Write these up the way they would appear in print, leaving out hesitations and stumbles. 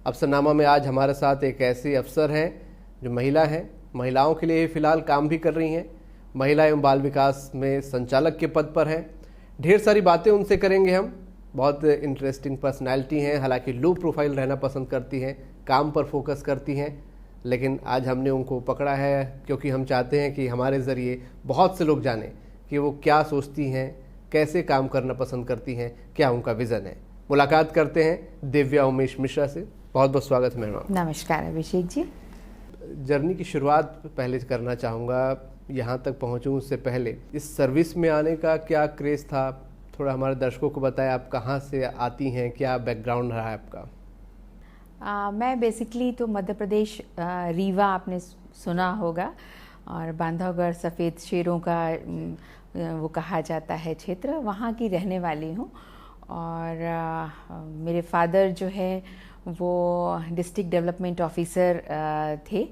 अफसरनामा में आज हमारे साथ एक ऐसी अफसर हैं जो महिला हैं, महिलाओं के लिए फ़िलहाल काम भी कर रही हैं, महिला एवं बाल विकास में संचालक के पद पर हैं। ढेर सारी बातें उनसे करेंगे हम। बहुत इंटरेस्टिंग पर्सनैलिटी हैं, हालांकि लो प्रोफाइल रहना पसंद करती हैं, काम पर फोकस करती हैं, लेकिन आज हमने उनको पकड़ा है क्योंकि हम चाहते हैं कि हमारे ज़रिए बहुत से लोग जानें कि वो क्या सोचती हैं, कैसे काम करना पसंद करती हैं, क्या उनका विज़न है। मुलाकात करते हैं दिव्या उमेश मिश्रा से। बहुत बहुत स्वागत है मैडम। नमस्कार अभिषेक जी। जर्नी की शुरुआत पहले करना चाहूँगा, यहाँ तक पहुँचूँ उससे पहले इस सर्विस में आने का क्या क्रेज़ था, थोड़ा हमारे दर्शकों को बताएं। आप कहाँ से आती हैं, क्या बैकग्राउंड रहा है आपका? मैं बेसिकली तो मध्य प्रदेश, रीवा आपने सुना होगा, और बांधवगढ़ सफ़ेद शेरों का वो कहा जाता है क्षेत्र, वहाँ की रहने वाली हूँ। और मेरे फादर जो है वो डिस्ट्रिक्ट डेवलपमेंट ऑफिसर थे,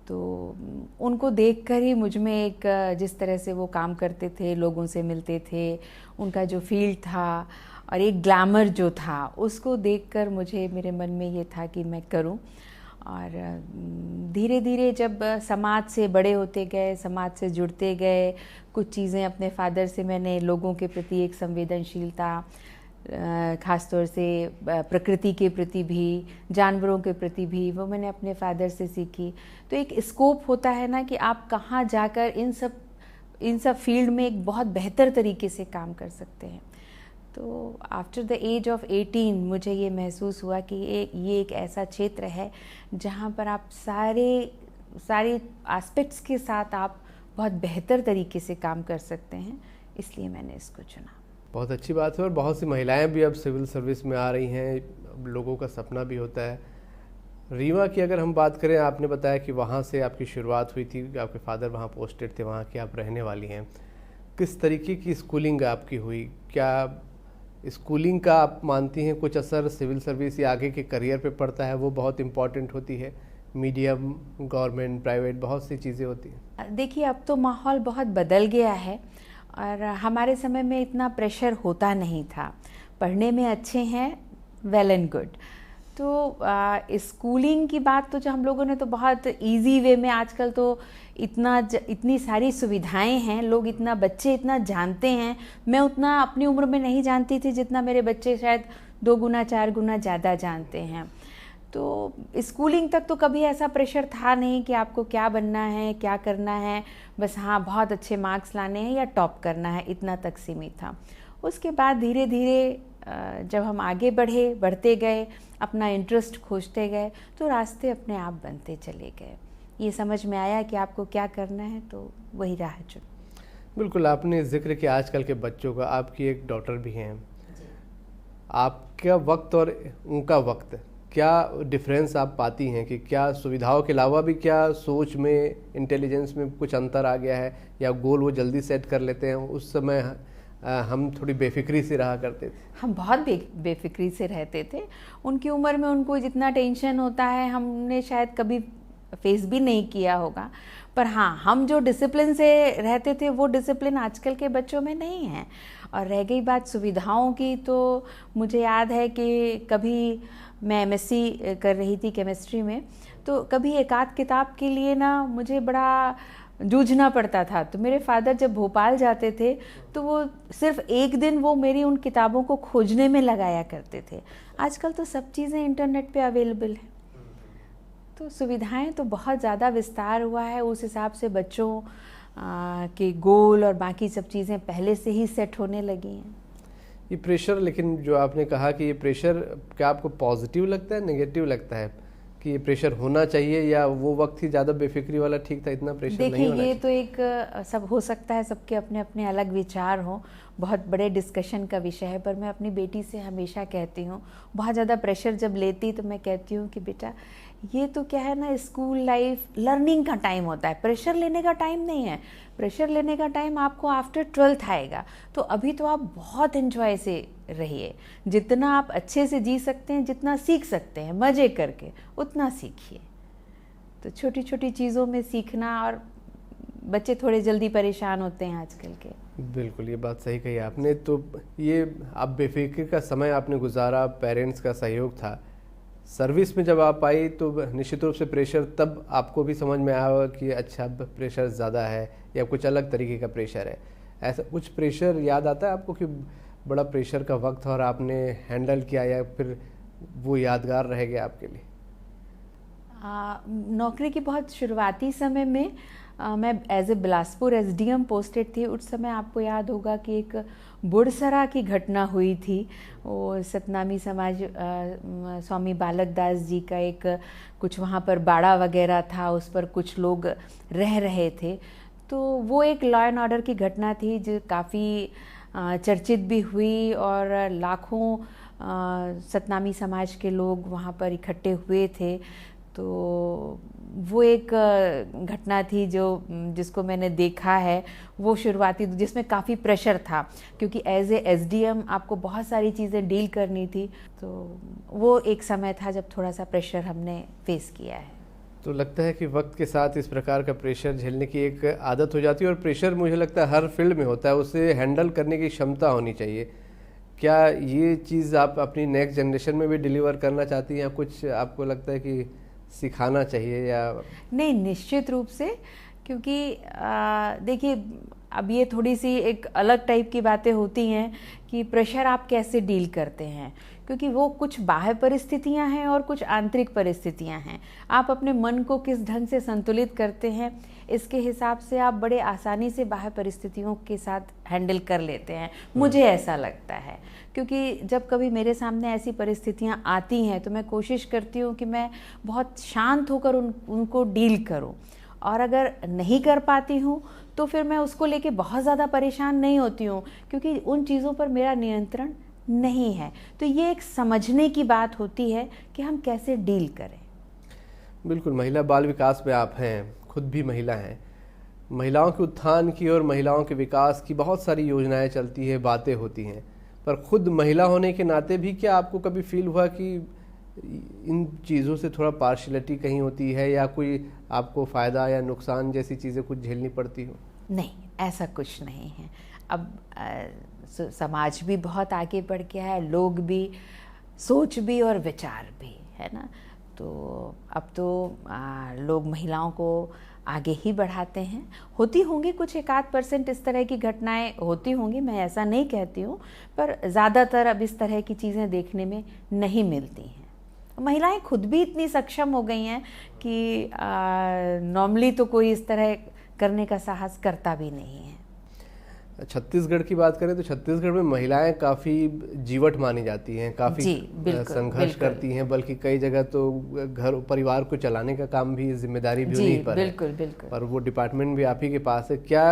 तो उनको देखकर ही मुझ में एक, जिस तरह से वो काम करते थे, लोगों से मिलते थे, उनका जो फील्ड था और एक ग्लैमर जो था, उसको देखकर मुझे, मेरे मन में ये था कि मैं करूं। और धीरे धीरे जब समाज से बड़े होते गए, समाज से जुड़ते गए, कुछ चीज़ें अपने फादर से मैंने लोगों के प्रति एक संवेदनशीलता, ख़ासतौर से प्रकृति के प्रति भी, जानवरों के प्रति भी, वो मैंने अपने फादर से सीखी। तो एक स्कोप होता है ना कि आप कहाँ जाकर इन सब फील्ड में एक बहुत बेहतर तरीके से काम कर सकते हैं। तो आफ्टर द एज ऑफ 18 मुझे ये महसूस हुआ कि ये एक ऐसा क्षेत्र है जहाँ पर आप सारे एस्पेक्ट्स के साथ आप बहुत बेहतर तरीके से काम कर सकते हैं, इसलिए मैंने इसको चुना। बहुत अच्छी बात है। और बहुत सी महिलाएं भी अब सिविल सर्विस में आ रही हैं, लोगों का सपना भी होता है। रीवा की अगर हम बात करें, आपने बताया कि वहाँ से आपकी शुरुआत हुई थी, आपके फादर वहाँ पोस्टेड थे, वहाँ की आप रहने वाली हैं। किस तरीके की स्कूलिंग आपकी हुई? क्या स्कूलिंग का आप मानती हैं कुछ असर सिविल सर्विस या आगे के करियर पे पड़ता है? वो बहुत इम्पॉर्टेंट होती है, मीडियम, गवर्नमेंट, प्राइवेट, बहुत सी चीज़ें होती हैं। देखिए, अब तो माहौल बहुत बदल गया है और हमारे समय में इतना प्रेशर होता नहीं था। पढ़ने में अच्छे हैं, वेल एंड गुड। तो स्कूलिंग की बात तो जो हम लोगों ने तो बहुत इजी वे में, आजकल तो इतनी सारी सुविधाएं हैं, लोग बच्चे इतना जानते हैं। मैं उतना अपनी उम्र में नहीं जानती थी जितना मेरे बच्चे शायद 2 गुना 4 गुना ज़्यादा जानते हैं। तो स्कूलिंग तक तो कभी ऐसा प्रेशर था नहीं कि आपको क्या बनना है, क्या करना है, बस हाँ बहुत अच्छे मार्क्स लाने हैं या टॉप करना है, इतना तक सीमित था। उसके बाद धीरे धीरे जब हम आगे बढ़ते गए, अपना इंटरेस्ट खोजते गए, तो रास्ते अपने आप बनते चले गए। ये समझ में आया कि आपको क्या करना है, तो वही राह चुन। बिल्कुल, आपने जिक्र किया आजकल के बच्चों का। आपकी एक डॉटर भी हैं, आपका वक्त और उनका वक्त, क्या डिफरेंस आप पाती हैं कि क्या सुविधाओं के अलावा भी क्या सोच में, इंटेलिजेंस में कुछ अंतर आ गया है, या गोल वो जल्दी सेट कर लेते हैं? उस समय हम थोड़ी बेफिक्री से रहा करते थे। हम बहुत बेफिक्री से रहते थे। उनकी उम्र में उनको जितना टेंशन होता है हमने शायद कभी फेस भी नहीं किया होगा। पर हाँ, हम जो डिसिप्लिन से रहते थे वो डिसिप्लिन आजकल के बच्चों में नहीं है। और रह गई बात सुविधाओं की, तो मुझे याद है कि कभी मैं एमएससी कर रही थी केमिस्ट्री में, तो कभी एक आध किताब के लिए ना मुझे बड़ा जूझना पड़ता था। तो मेरे फादर जब भोपाल जाते थे तो वो सिर्फ एक दिन वो मेरी उन किताबों को खोजने में लगाया करते थे। आजकल तो सब चीज़ें इंटरनेट पे अवेलेबल है, तो सुविधाएं तो बहुत ज़्यादा विस्तार हुआ है। उस हिसाब से बच्चों के गोल और बाकी सब चीज़ें पहले से ही सेट होने लगी हैं। ये प्रेशर, लेकिन जो आपने कहा कि ये प्रेशर, क्या आपको पॉजिटिव लगता है, नेगेटिव लगता है कि ये प्रेशर होना चाहिए, या वो वक्त ही ज़्यादा बेफिक्री वाला ठीक था, इतना प्रेशर नहीं होना चाहिए? ये तो एक सब हो सकता है, सबके अपने अपने अलग विचार हों, बहुत बड़े डिस्कशन का विषय है। पर मैं अपनी बेटी से हमेशा कहती हूँ, बहुत ज़्यादा प्रेशर जब लेती तो मैं कहती हूँ कि बेटा ये तो क्या है ना, स्कूल लाइफ लर्निंग का टाइम होता है, प्रेशर लेने का टाइम नहीं है। प्रेशर लेने का टाइम आपको आफ्टर 12th आएगा। तो अभी तो आप बहुत एंजॉय से रहिए, जितना आप अच्छे से जी सकते हैं, जितना सीख सकते हैं मज़े करके, उतना सीखिए। तो छोटी छोटी चीज़ों में सीखना, और बच्चे थोड़े जल्दी परेशान होते हैं आजकल के। बिल्कुल, ये बात सही कही आपने। तो ये आप बेफिक्र का समय आपने गुजारा, पेरेंट्स का सहयोग था, सर्विस में जब आप आई तो निश्चित रूप से प्रेशर तब आपको भी समझ में आया कि अच्छा अब प्रेशर ज़्यादा है या कुछ अलग तरीके का प्रेशर है। ऐसा कुछ प्रेशर याद आता है आपको कि बड़ा प्रेशर का वक्त और आपने हैंडल किया या फिर वो यादगार रह गया आपके लिए? नौकरी की बहुत शुरुआती समय में मैं as a Bilaspur SDM posted थी। उस समय आपको याद होगा कि एक बुड़सरा की घटना हुई थी। वो सतनामी समाज स्वामी बालक दास जी का एक कुछ वहाँ पर बाड़ा वगैरह था, उस पर कुछ लोग रह रहे थे। तो वो एक लॉ एंड ऑर्डर की घटना थी जो काफ़ी चर्चित भी हुई और लाखों सतनामी समाज के लोग वहाँ पर इकट्ठे हुए थे। तो वो एक घटना थी जिसको मैंने देखा है, वो शुरुआती जिसमें काफ़ी प्रेशर था क्योंकि एज ए एसडीएम आपको बहुत सारी चीज़ें डील करनी थी। तो वो एक समय था जब थोड़ा सा प्रेशर हमने फेस किया है। तो लगता है कि वक्त के साथ इस प्रकार का प्रेशर झेलने की एक आदत हो जाती है और प्रेशर मुझे लगता है हर फील्ड में होता है, उसे हैंडल करने की क्षमता होनी चाहिए। क्या ये चीज़ आप अपनी नेक्स्ट जनरेशन में भी डिलीवर करना चाहती हैं या कुछ आपको लगता है कि सिखाना चाहिए या? नहीं, निश्चित रूप से, क्योंकि देखिए अब ये थोड़ी सी एक अलग टाइप की बातें होती हैं कि प्रेशर आप कैसे डील करते हैं, क्योंकि वो कुछ बाह्य परिस्थितियां हैं और कुछ आंतरिक परिस्थितियां हैं। आप अपने मन को किस ढंग से संतुलित करते हैं, इसके हिसाब से आप बड़े आसानी से बाह्य परिस्थितियों के साथ हैंडल कर लेते हैं, मुझे ऐसा लगता है। क्योंकि जब कभी मेरे सामने ऐसी परिस्थितियां आती हैं तो मैं कोशिश करती हूँ कि मैं बहुत शांत होकर उनको डील करूँ, और अगर नहीं कर पाती हूँ तो फिर मैं उसको लेके बहुत ज़्यादा परेशान नहीं होती हूँ, क्योंकि उन चीज़ों पर मेरा नियंत्रण नहीं है। तो ये एक समझने की बात होती है कि हम कैसे डील करें। बिल्कुल, महिला बाल विकास में आप हैं, खुद भी महिला हैं। महिलाओं के उत्थान की और महिलाओं के विकास की बहुत सारी योजनाएं चलती है, बातें होती हैं, पर खुद महिला होने के नाते भी क्या आपको कभी फील हुआ कि इन चीज़ों से थोड़ा पार्शलिटी कहीं होती है या कोई आपको फ़ायदा या नुकसान जैसी चीज़ें कुछ झेलनी पड़ती हो? नहीं, ऐसा कुछ नहीं है। अब समाज भी बहुत आगे बढ़ गया है, लोग भी, सोच भी और विचार भी, है ना। तो अब तो लोग महिलाओं को आगे ही बढ़ाते हैं। होती होंगी कुछ 1-8% इस तरह की घटनाएं होती होंगी, मैं ऐसा नहीं कहती हूँ, पर ज़्यादातर अब इस तरह की चीज़ें देखने में नहीं मिलती हैं। महिलाएं खुद भी इतनी सक्षम हो गई हैं कि नॉर्मली तो कोई इस तरह करने का साहस करता भी नहीं है। छत्तीसगढ़ की बात करें तो छत्तीसगढ़ में महिलाएं काफ़ी जीवट मानी जाती हैं, काफ़ी संघर्ष करती हैं, बल्कि कई जगह तो घर परिवार को चलाने का काम भी, जिम्मेदारी भी उन्हीं पर बिल्कुल बिल्कुल, और वो डिपार्टमेंट भी आप ही के पास है। क्या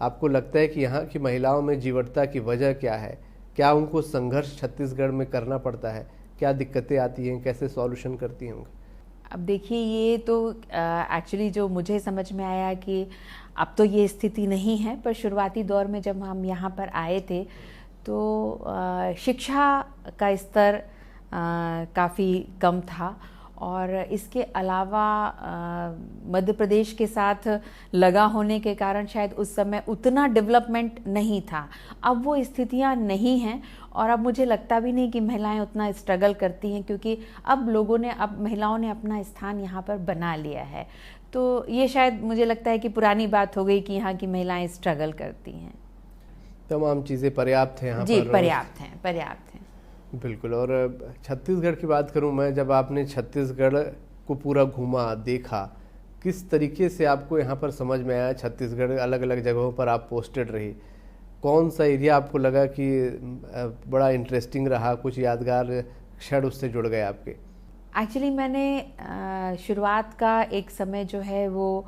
आपको लगता है कि यहाँ की महिलाओं में जीवटता की वजह क्या है? क्या उनको संघर्ष छत्तीसगढ़ में करना पड़ता है? क्या दिक्कतें आती हैं, कैसे सॉल्यूशन करती होंगी? अब देखिए, ये तो एक्चुअली जो मुझे समझ में आया कि अब तो ये स्थिति नहीं है, पर शुरुआती दौर में जब हम यहाँ पर आए थे तो शिक्षा का स्तर काफ़ी कम था, और इसके अलावा मध्य प्रदेश के साथ लगा होने के कारण शायद उस समय उतना डेवलपमेंट नहीं था। अब वो स्थितियाँ नहीं हैं, और अब मुझे लगता भी नहीं कि महिलाएं उतना स्ट्रगल करती हैं, क्योंकि अब महिलाओं ने अपना स्थान यहाँ पर बना लिया है। तो ये शायद मुझे लगता है कि पुरानी बात हो गई कि यहाँ की महिलाएं स्ट्रगल करती हैं। तमाम चीज़ें पर्याप्त हैं यहाँ जी, पर? पर्याप्त हैं। बिल्कुल। और छत्तीसगढ़ की बात करूं मैं, जब आपने छत्तीसगढ़ को पूरा घूमा, देखा, किस तरीके से आपको यहाँ पर समझ में आया? छत्तीसगढ़ अलग अलग जगहों पर आप पोस्टेड रही, कौन सा एरिया आपको लगा कि बड़ा इंटरेस्टिंग रहा, कुछ यादगार क्षण उससे जुड़ गए आपके? एक्चुअली मैंने शुरुआत का एक समय जो है वो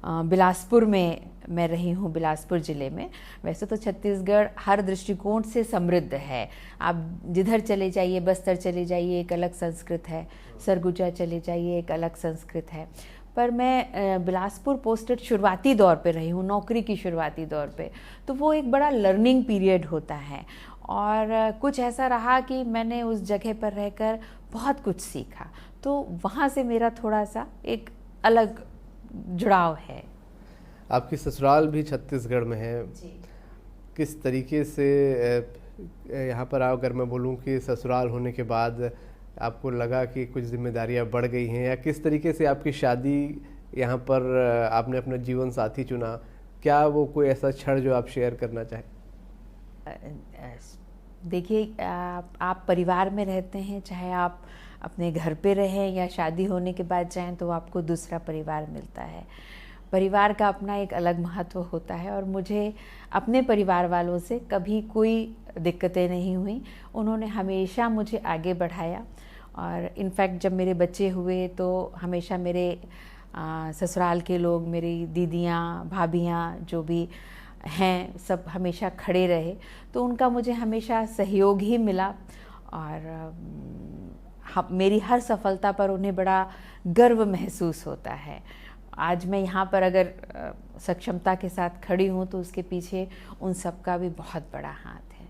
बिलासपुर में मैं रही हूँ, बिलासपुर ज़िले में। वैसे तो छत्तीसगढ़ हर दृष्टिकोण से समृद्ध है, आप जिधर चले जाइए, बस्तर चले जाइए एक अलग संस्कृत है, सरगुजा चले जाइए एक अलग संस्कृत है। पर मैं बिलासपुर पोस्टेड शुरुआती दौर पे रही हूँ, नौकरी की शुरुआती दौर पे, तो वो एक बड़ा लर्निंग पीरियड होता है, और कुछ ऐसा रहा कि मैंने उस जगह पर रहकर बहुत कुछ सीखा। तो वहाँ से मेरा थोड़ा सा एक अलग जुड़ाव है। आपकी ससुराल भी छत्तीसगढ़ में है जी। किस तरीके से यहाँ पर अगर मैं बोलूँ कि ससुराल होने के बाद आपको लगा कि कुछ जिम्मेदारियां बढ़ गई हैं, या किस तरीके से आपकी शादी यहाँ पर आपने अपना जीवन साथी चुना? क्या वो कोई ऐसा क्षण जो आप शेयर करना चाहें? देखिए, आप परिवार में रहते हैं, चाहे आप अपने घर पे रहें या शादी होने के बाद जाएं, तो आपको दूसरा परिवार मिलता है। परिवार का अपना एक अलग महत्व होता है और मुझे अपने परिवार वालों से कभी कोई दिक्कतें नहीं हुई। उन्होंने हमेशा मुझे आगे बढ़ाया और इनफैक्ट जब मेरे बच्चे हुए तो हमेशा मेरे ससुराल के लोग, मेरी दीदियाँ, भाभियाँ जो भी हैं, सब हमेशा खड़े रहे, तो उनका मुझे हमेशा सहयोग ही मिला और मेरी हर सफलता पर उन्हें बड़ा गर्व महसूस होता है। आज मैं यहाँ पर अगर सक्षमता के साथ खड़ी हूँ तो उसके पीछे उन सबका भी बहुत बड़ा हाथ है।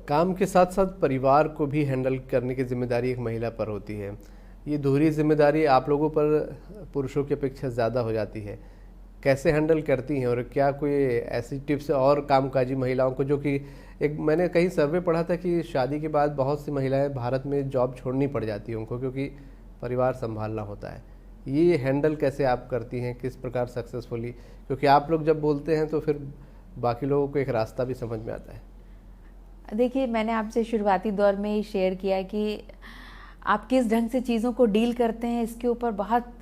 काम के साथ साथ परिवार को भी हैंडल करने की जिम्मेदारी एक महिला पर होती है। ये दोहरी जिम्मेदारी आप लोगों पर पुरुषों की अपेक्षा ज़्यादा हो जाती है। कैसे हैंडल करती हैं और क्या कोई ऐसी टिप्स और कामकाजी महिलाओं को, जो कि एक मैंने कहीं सर्वे पढ़ा था कि शादी के बाद बहुत सी महिलाएं भारत में जॉब छोड़नी पड़ जाती है उनको, क्योंकि परिवार संभालना होता है। ये हैंडल कैसे आप करती हैं, किस प्रकार सक्सेसफुली? क्योंकि आप लोग जब बोलते हैं तो फिर बाकी लोगों को एक रास्ता भी समझ में आता है। देखिए, मैंने आपसे शुरुआती दौर में ही शेयर किया कि आप किस ढंग से चीज़ों को डील करते हैं, इसके ऊपर बहुत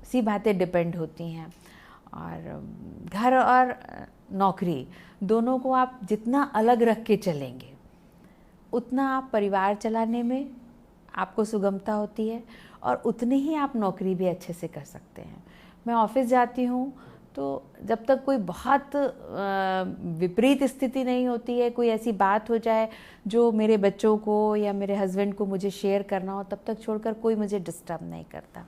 सी बातें डिपेंड होती हैं। और घर और नौकरी दोनों को आप जितना अलग रख के चलेंगे, उतना आप परिवार चलाने में आपको सुगमता होती है और उतनी ही आप नौकरी भी अच्छे से कर सकते हैं। मैं ऑफिस जाती हूँ तो जब तक कोई बहुत विपरीत स्थिति नहीं होती है, कोई ऐसी बात हो जाए जो मेरे बच्चों को या मेरे हस्बैंड को मुझे शेयर करना हो, तब तक छोड़कर कोई मुझे डिस्टर्ब नहीं करता।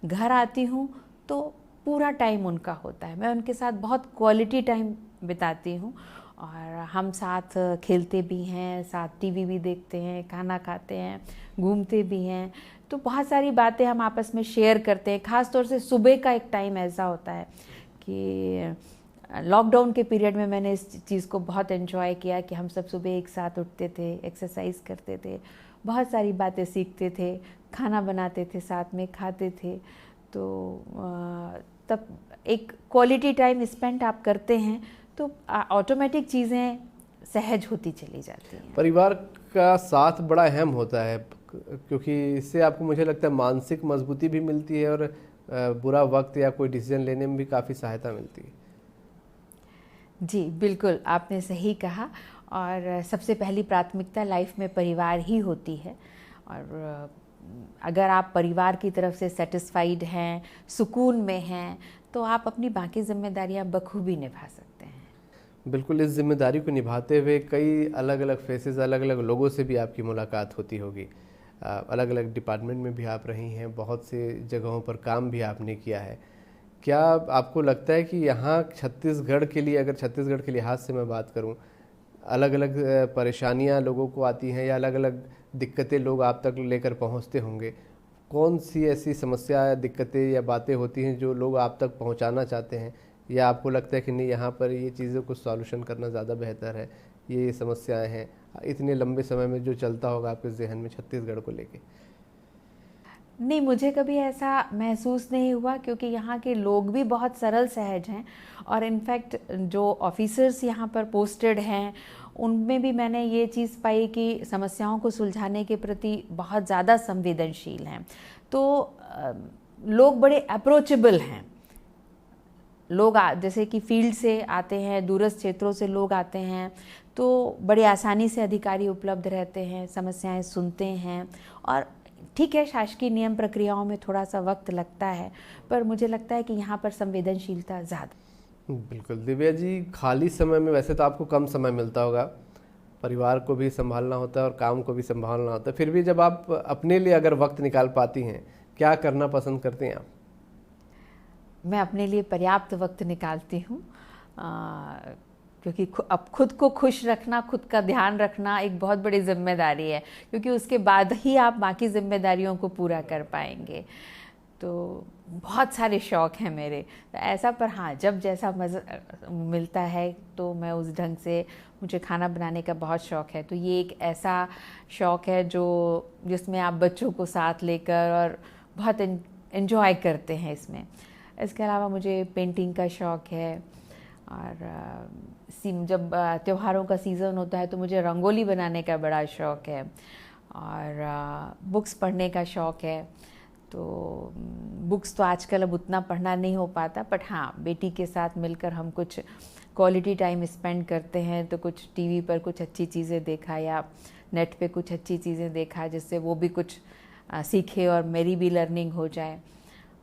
घर आती हूँ तो पूरा टाइम उनका होता है, मैं उनके साथ बहुत क्वालिटी टाइम बिताती हूँ और हम साथ खेलते भी हैं, साथ टीवी भी देखते हैं, खाना खाते हैं, घूमते भी हैं। तो बहुत सारी बातें हम आपस में शेयर करते हैं। ख़ास तौर से सुबह का एक टाइम ऐसा होता है कि लॉकडाउन के पीरियड में मैंने इस चीज़ को बहुत एंजॉय किया कि हम सब सुबह एक साथ उठते थे, एक्सरसाइज करते थे, बहुत सारी बातें सीखते थे, खाना बनाते थे, साथ में खाते थे। तो तब एक क्वालिटी टाइम स्पेंड आप करते हैं तो ऑटोमेटिक चीज़ें सहज होती चली जाती हैं। परिवार का साथ बड़ा अहम होता है, क्योंकि इससे आपको, मुझे लगता है, मानसिक मजबूती भी मिलती है और बुरा वक्त या कोई डिसीजन लेने में भी काफ़ी सहायता मिलती है। जी बिल्कुल, आपने सही कहा। और सबसे पहली प्राथमिकता लाइफ में परिवार ही होती है और अगर आप परिवार की तरफ से सेटिस्फाइड हैं, सुकून में हैं, तो आप अपनी बाकी जिम्मेदारियां बखूबी निभा सकते हैं। बिल्कुल, इस जिम्मेदारी को निभाते हुए कई अलग अलग फेसेस, अलग अलग लोगों से भी आपकी मुलाकात होती होगी। अलग अलग डिपार्टमेंट में भी आप रही हैं, बहुत से जगहों पर काम भी आपने किया है। क्या आपको लगता है कि यहाँ छत्तीसगढ़ के लिए, अगर छत्तीसगढ़ के लिहाज से मैं बात करूँ, अलग अलग परेशानियाँ लोगों को आती हैं या अलग अलग दिक्कतें लोग आप तक लेकर पहुँचते होंगे? कौन सी ऐसी समस्या या दिक्कतें या बातें होती हैं जो लोग आप तक पहुँचाना चाहते हैं, या आपको लगता है कि नहीं, यहाँ पर ये चीज़ों को सॉल्यूशन करना ज़्यादा बेहतर है, ये समस्याएं हैं, इतने लंबे समय में जो चलता होगा आपके जहन में छत्तीसगढ़ को लेके? नहीं, मुझे कभी ऐसा महसूस नहीं हुआ क्योंकि यहाँ के लोग भी बहुत सरल सहज हैं और इनफैक्ट जो ऑफिसर्स यहाँ पर पोस्टेड हैं उनमें भी मैंने ये चीज़ पाई कि समस्याओं को सुलझाने के प्रति बहुत ज़्यादा संवेदनशील हैं। तो लोग बड़े अप्रोचेबल हैं। लोग जैसे कि फील्ड से आते हैं, दूरस्थ क्षेत्रों से लोग आते हैं, तो बड़े आसानी से अधिकारी उपलब्ध रहते हैं, समस्याएं सुनते हैं। और ठीक है, शासकीय नियम प्रक्रियाओं में थोड़ा सा वक्त लगता है, पर मुझे लगता है कि यहाँ पर संवेदनशीलता ज़्यादा। बिल्कुल। दिव्या जी, खाली समय में वैसे तो आपको कम समय मिलता होगा, परिवार को भी संभालना होता है और काम को भी संभालना होता है, फिर भी जब आप अपने लिए अगर वक्त निकाल पाती हैं, क्या करना पसंद करती हैं आप? मैं अपने लिए पर्याप्त वक्त निकालती हूँ क्योंकि अब खुद को खुश रखना, खुद का ध्यान रखना एक बहुत बड़ी जिम्मेदारी है, क्योंकि उसके बाद ही आप बाकी जिम्मेदारियों को पूरा कर पाएंगे। तो बहुत सारे शौक़ हैं मेरे, तो ऐसा। पर हाँ, जब जैसा मज़ा मिलता है तो मैं उस ढंग से, मुझे खाना बनाने का बहुत शौक़ है। तो ये एक ऐसा शौक़ है जिसमें आप बच्चों को साथ लेकर और बहुत एंजॉय करते हैं इसमें। इसके अलावा मुझे पेंटिंग का शौक़ है, और जब त्योहारों का सीज़न होता है तो मुझे रंगोली बनाने का बड़ा शौक़ है, और बुक्स पढ़ने का शौक़ है। तो बुक्स तो आजकल अब उतना पढ़ना नहीं हो पाता, बट हाँ, बेटी के साथ मिलकर हम कुछ क्वालिटी टाइम स्पेंड करते हैं, तो कुछ टीवी पर कुछ अच्छी चीज़ें देखा या नेट पे कुछ अच्छी चीज़ें देखा, जिससे वो भी कुछ सीखे और मेरी भी लर्निंग हो जाए।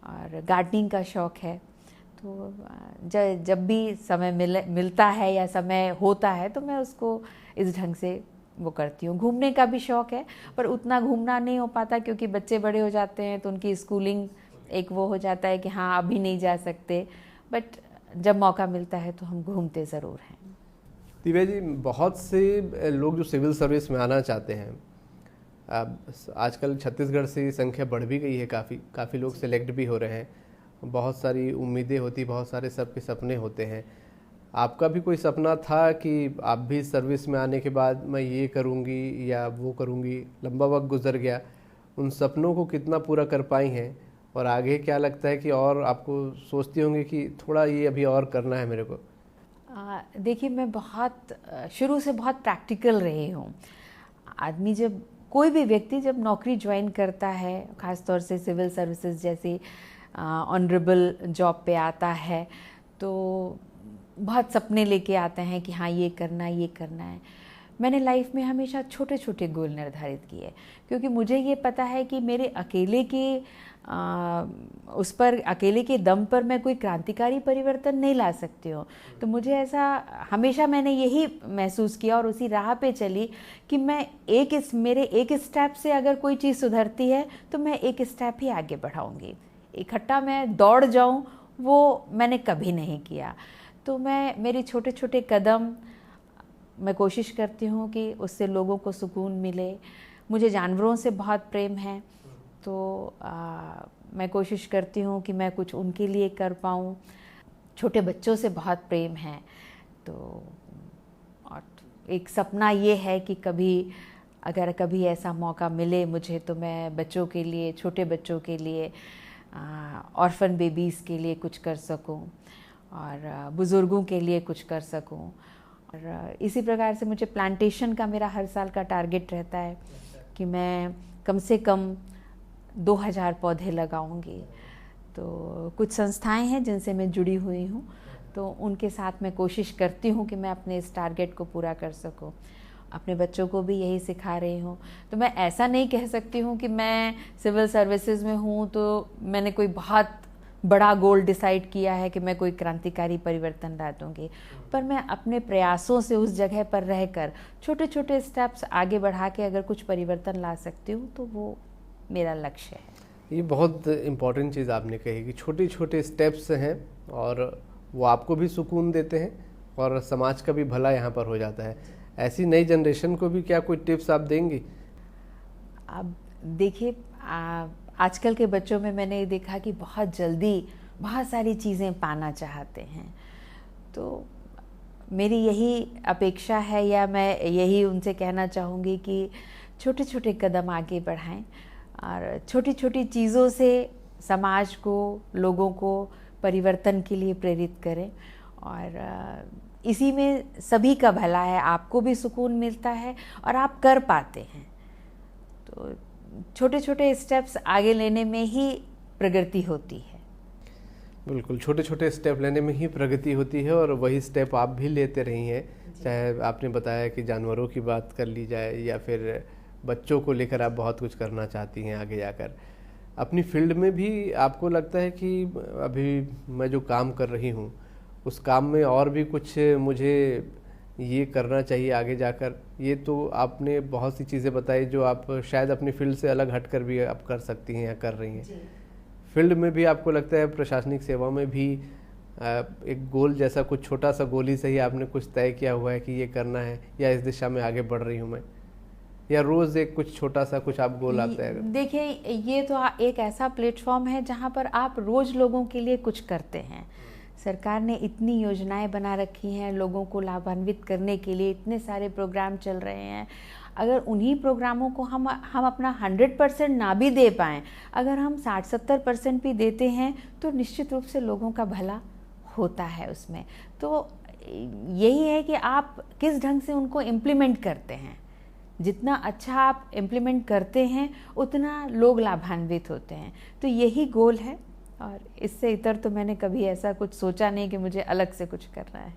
और गार्डनिंग का शौक़ है, तो जब भी समय मिलता है या समय होता है तो मैं उसको इस ढंग से वो करती हूँ। घूमने का भी शौक़ है, पर उतना घूमना नहीं हो पाता क्योंकि बच्चे बड़े हो जाते हैं, तो उनकी स्कूलिंग एक वो हो जाता है कि हाँ अभी नहीं जा सकते, बट जब मौका मिलता है तो हम घूमते ज़रूर हैं। दिव्या जी, बहुत से लोग जो सिविल सर्विस में आना चाहते हैं, आजकल छत्तीसगढ़ से संख्या बढ़ भी गई है, काफ़ी लोग सेलेक्ट भी हो रहे हैं, बहुत सारी उम्मीदें होती, बहुत सारे सबके सपने होते हैं। आपका भी कोई सपना था कि आप भी सर्विस में आने के बाद मैं ये करूँगी या वो करूँगी? लंबा वक्त गुजर गया, उन सपनों को कितना पूरा कर पाई हैं, और आगे क्या लगता है कि और आपको सोचती होंगी कि थोड़ा ये अभी और करना है मेरे को? देखिए, मैं शुरू से बहुत प्रैक्टिकल रही हूँ। आदमी कोई भी व्यक्ति जब नौकरी ज्वाइन करता है, ख़ासतौर से सिविल सर्विसेज जैसी ऑनरेबल जॉब पे आता है, तो बहुत सपने लेके आते हैं कि हाँ ये करना है। मैंने लाइफ में हमेशा छोटे छोटे गोल निर्धारित किए, क्योंकि मुझे ये पता है कि मेरे अकेले के दम पर मैं कोई क्रांतिकारी परिवर्तन नहीं ला सकती हूँ। तो मुझे ऐसा हमेशा मैंने यही महसूस किया और उसी राह पे चली कि मेरे एक स्टेप से अगर कोई चीज़ सुधरती है तो मैं एक स्टेप ही आगे बढ़ाऊँगी। इकट्ठा मैं दौड़ जाऊँ, वो मैंने कभी नहीं किया। तो मेरे छोटे छोटे कदम, मैं कोशिश करती हूँ कि उससे लोगों को सुकून मिले। मुझे जानवरों से बहुत प्रेम है, तो मैं कोशिश करती हूँ कि मैं कुछ उनके लिए कर पाऊँ। छोटे बच्चों से बहुत प्रेम है, तो और एक सपना ये है कि अगर कभी ऐसा मौका मिले मुझे, तो मैं बच्चों के लिए, छोटे बच्चों के लिए, ऑर्फन बेबीज़ के लिए कुछ कर सकूं, और बुज़ुर्गों के लिए कुछ कर सकूं। और इसी प्रकार से मुझे प्लांटेशन का मेरा हर साल का टारगेट रहता है कि मैं कम से कम 2000 पौधे लगाऊंगी। तो कुछ संस्थाएं हैं जिनसे मैं जुड़ी हुई हूँ, तो उनके साथ मैं कोशिश करती हूँ कि मैं अपने इस टारगेट को पूरा कर सकूँ। अपने बच्चों को भी यही सिखा रही हूँ। तो मैं ऐसा नहीं कह सकती हूँ कि मैं सिविल सर्विसेज में हूँ तो मैंने कोई बहुत बड़ा गोल डिसाइड किया है कि मैं कोई क्रांतिकारी परिवर्तन ला दूँगी, पर मैं अपने प्रयासों से उस जगह पर रहकर छोटे छोटे स्टेप्स आगे बढ़ा के अगर कुछ परिवर्तन ला सकती हूँ तो वो मेरा लक्ष्य है। ये बहुत इम्पॉर्टेंट चीज़ आपने कही कि छोटे छोटे स्टेप्स हैं और वो आपको भी सुकून देते हैं और समाज का भी भला यहाँ पर हो जाता है। ऐसी नई जनरेशन को भी क्या कोई टिप्स आप देंगी? अब देखिए, आजकल के बच्चों में मैंने ये देखा कि बहुत जल्दी बहुत सारी चीज़ें पाना चाहते हैं। तो मेरी यही अपेक्षा है, या मैं यही उनसे कहना चाहूँगी कि छोटे छोटे कदम आगे बढ़ाएं और छोटी छोटी चीज़ों से समाज को, लोगों को परिवर्तन के लिए प्रेरित करें। और इसी में सभी का भला है, आपको भी सुकून मिलता है और आप कर पाते हैं। तो छोटे छोटे स्टेप्स आगे लेने में ही प्रगति होती है। बिल्कुल, छोटे छोटे स्टेप लेने में ही प्रगति होती है और वही स्टेप आप भी लेते रही हैं। चाहे आपने बताया कि जानवरों की बात कर ली जाए या फिर बच्चों को लेकर आप बहुत कुछ करना चाहती हैं आगे जाकर। अपनी फील्ड में भी आपको लगता है कि अभी मैं जो काम कर रही हूँ उस काम में और भी कुछ मुझे ये करना चाहिए आगे जाकर? ये तो आपने बहुत सी चीज़ें बताई जो आप शायद अपनी फील्ड से अलग हटकर भी आप कर सकती हैं या कर रही हैं। फील्ड में भी आपको लगता है, प्रशासनिक सेवा में भी एक गोल जैसा, कुछ छोटा सा गोल ही सही, आपने कुछ तय किया हुआ है कि ये करना है या इस दिशा में आगे बढ़ रही हूँ मैं? या रोज़ एक कुछ छोटा सा कुछ आप गोल आता है? देखिए, ये तो एक ऐसा प्लेटफॉर्म है जहाँ पर आप रोज़ लोगों के लिए कुछ करते हैं। सरकार ने इतनी योजनाएं बना रखी हैं लोगों को लाभान्वित करने के लिए, इतने सारे प्रोग्राम चल रहे हैं। अगर उन्हीं प्रोग्रामों को हम अपना 100% ना भी दे पाएँ, अगर हम 60-70% भी देते हैं तो निश्चित रूप से लोगों का भला होता है उसमें। तो यही है कि आप किस ढंग से उनको इम्प्लीमेंट करते हैं। जितना अच्छा आप इम्प्लीमेंट करते हैं उतना लोग लाभान्वित होते हैं। तो यही गोल है, और इससे इतर तो मैंने कभी ऐसा कुछ सोचा नहीं कि मुझे अलग से कुछ करना है।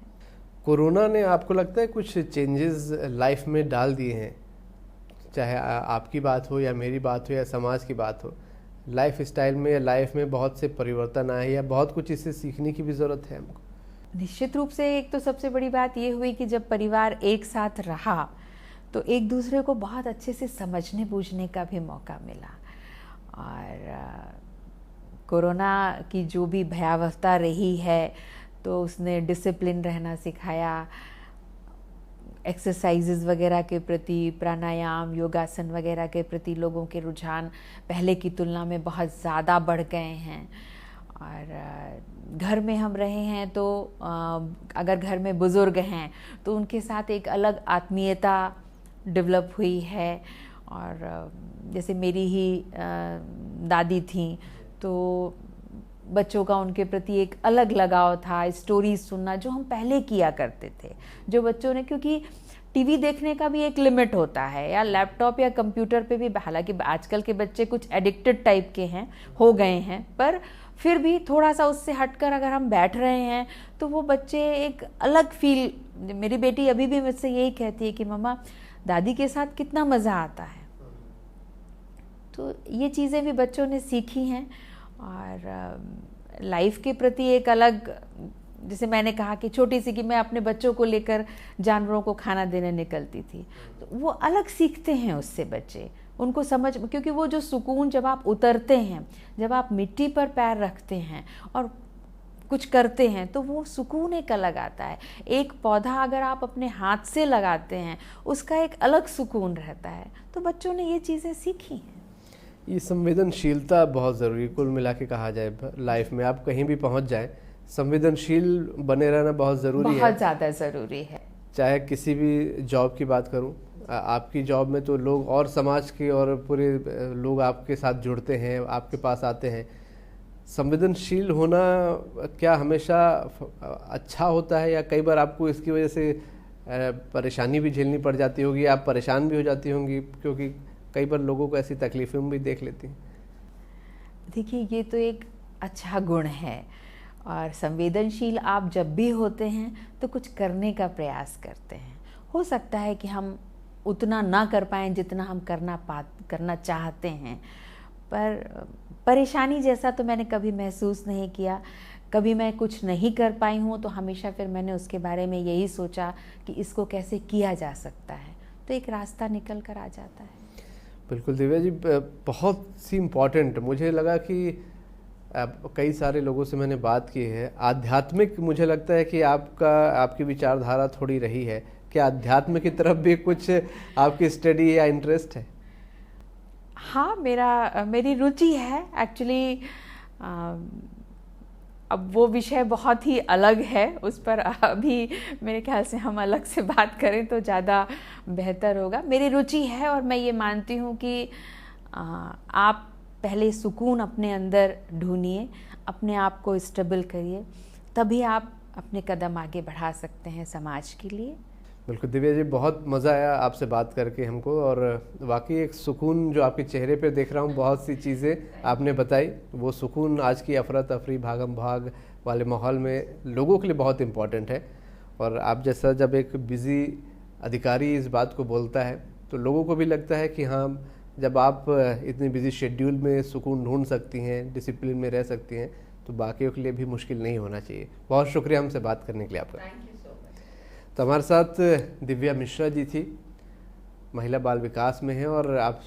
कोरोना ने आपको लगता है कुछ चेंजेस लाइफ में डाल दिए हैं? चाहे आपकी बात हो या मेरी बात हो या समाज की बात हो, लाइफ स्टाइल में या लाइफ में बहुत से परिवर्तन आए या बहुत कुछ इससे सीखने की भी ज़रूरत है हमको? निश्चित रूप से एक तो सबसे बड़ी बात ये हुई कि जब परिवार एक साथ रहा तो एक दूसरे को बहुत अच्छे से समझने बूझने का भी मौका मिला। और कोरोना की जो भी भयावहता रही है तो उसने डिसिप्लिन रहना सिखाया, एक्सरसाइजेज वगैरह के प्रति, प्राणायाम, योगासन वगैरह के प्रति लोगों के रुझान पहले की तुलना में बहुत ज़्यादा बढ़ गए हैं। और घर में हम रहे हैं तो अगर घर में बुज़ुर्ग हैं तो उनके साथ एक अलग आत्मीयता डेवलप हुई है। और जैसे मेरी ही दादी थी तो बच्चों का उनके प्रति एक अलग लगाव था, स्टोरीज सुनना जो हम पहले किया करते थे, जो बच्चों ने, क्योंकि टीवी देखने का भी एक लिमिट होता है, या लैपटॉप या कंप्यूटर पे भी, हालांकि आजकल के बच्चे कुछ एडिक्टेड टाइप के हैं, हो गए हैं, पर फिर भी थोड़ा सा उससे हटकर अगर हम बैठ रहे हैं तो वो बच्चे एक अलग फील। मेरी बेटी अभी भी मुझसे यही कहती है कि मम्मा दादी के साथ कितना मज़ा आता है। तो ये चीज़ें भी बच्चों ने सीखी हैं। और लाइफ के प्रति एक अलग, जैसे मैंने कहा कि छोटी सी कि मैं अपने बच्चों को लेकर जानवरों को खाना देने निकलती थी, तो वो अलग सीखते हैं उससे बच्चे, उनको समझ, क्योंकि वो जो सुकून जब आप उतरते हैं, जब आप मिट्टी पर पैर रखते हैं और कुछ करते हैं तो वो सुकून एक अलग आता है। एक पौधा अगर आप अपने हाथ से लगाते हैं उसका एक अलग सुकून रहता है। तो बच्चों ने ये चीज़ें सीखी हैं। ये संवेदनशीलता बहुत ज़रूरी है, कुल मिला के कहा जाए लाइफ में आप कहीं भी पहुंच जाए, संवेदनशील बने रहना बहुत ज़रूरी है, बहुत ज़्यादा ज़रूरी है। चाहे किसी भी जॉब की बात करूं, आपकी जॉब में तो लोग और समाज के और पूरे लोग आपके साथ जुड़ते हैं, आपके पास आते हैं। संवेदनशील होना क्या हमेशा अच्छा होता है, या कई बार आपको इसकी वजह से परेशानी भी झेलनी पड़ जाती होगी, आप परेशान भी हो जाती होंगी, क्योंकि कई बार लोगों को ऐसी तकलीफें भी देख लेती हैं? देखिए, ये तो एक अच्छा गुण है, और संवेदनशील आप जब भी होते हैं तो कुछ करने का प्रयास करते हैं। हो सकता है कि हम उतना ना कर पाएँ जितना हम करना चाहते हैं, पर परेशानी जैसा तो मैंने कभी महसूस नहीं किया। कभी मैं कुछ नहीं कर पाई हूँ तो हमेशा फिर मैंने उसके बारे में यही सोचा कि इसको कैसे किया जा सकता है, तो एक रास्ता निकल कर आ जाता है। बिल्कुल दिव्या जी, बहुत सी इम्पॉर्टेंट, मुझे लगा कि कई सारे लोगों से मैंने बात की है, आध्यात्मिक, मुझे लगता है कि आपकी विचारधारा थोड़ी रही है, क्या अध्यात्म की तरफ भी कुछ आपकी स्टडी या इंटरेस्ट है? हाँ, मेरी रुचि है एक्चुअली। अब वो विषय बहुत ही अलग है, उस पर अभी मेरे ख्याल से हम अलग से बात करें तो ज़्यादा बेहतर होगा। मेरी रुचि है और मैं ये मानती हूँ कि आप पहले सुकून अपने अंदर ढूंढिए, अपने आप को स्टेबल करिए, तभी आप अपने कदम आगे बढ़ा सकते हैं समाज के लिए। बिल्कुल दिव्या जी, बहुत मज़ा आया आपसे बात करके हमको, और वाकई एक सुकून जो आपके चेहरे पे देख रहा हूँ, बहुत सी चीज़ें आपने बताई, वो सुकून आज की अफरा तफरी भागम भाग वाले माहौल में लोगों के लिए बहुत इम्पॉर्टेंट है। और आप जैसा जब एक बिज़ी अधिकारी इस बात को बोलता है तो लोगों को भी लगता है कि हाँ, जब आप इतनी बिजी शेड्यूल में सुकून ढूंढ सकती हैं, डिसिप्लिन में रह सकती हैं, तो बाकियों के लिए भी मुश्किल नहीं होना चाहिए। बहुत शुक्रिया हमसे बात करने के लिए आपका। तो हमारे साथ दिव्या मिश्रा जी थी, महिला बाल विकास में हैं, और आप